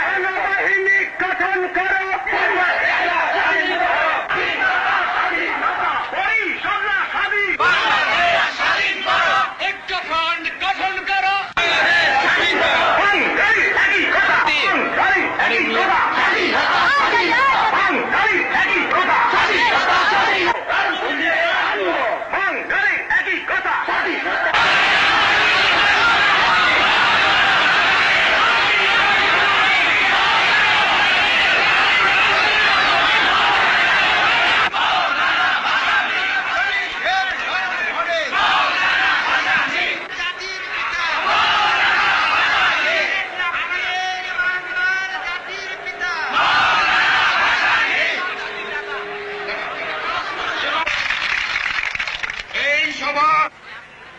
সেনাবাহিনী গঠন করো, ঐক্যফ্রন্ট গঠন করো।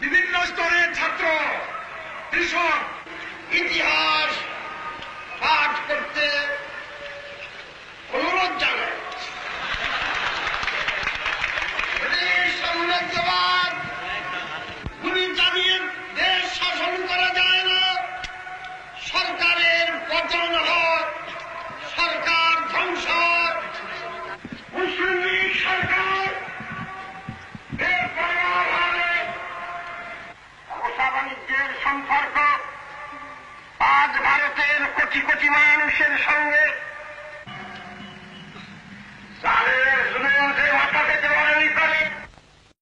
বিভিন্ন স্তরের ছাত্র, কৃষক ইতিহাস পাঠ করতে অনুরোধ জানায়। সাম্রাজ্যবাদ গুলি চালিয়ে দেশ শাসন করা যায় না। সরকারের পতন হয়, সরকার ধ্বংস। মুসলিম লীগ সরকার বাণিজ্যের সম্পর্ক আজ ভারতের কোটি কোটি মানুষের সঙ্গে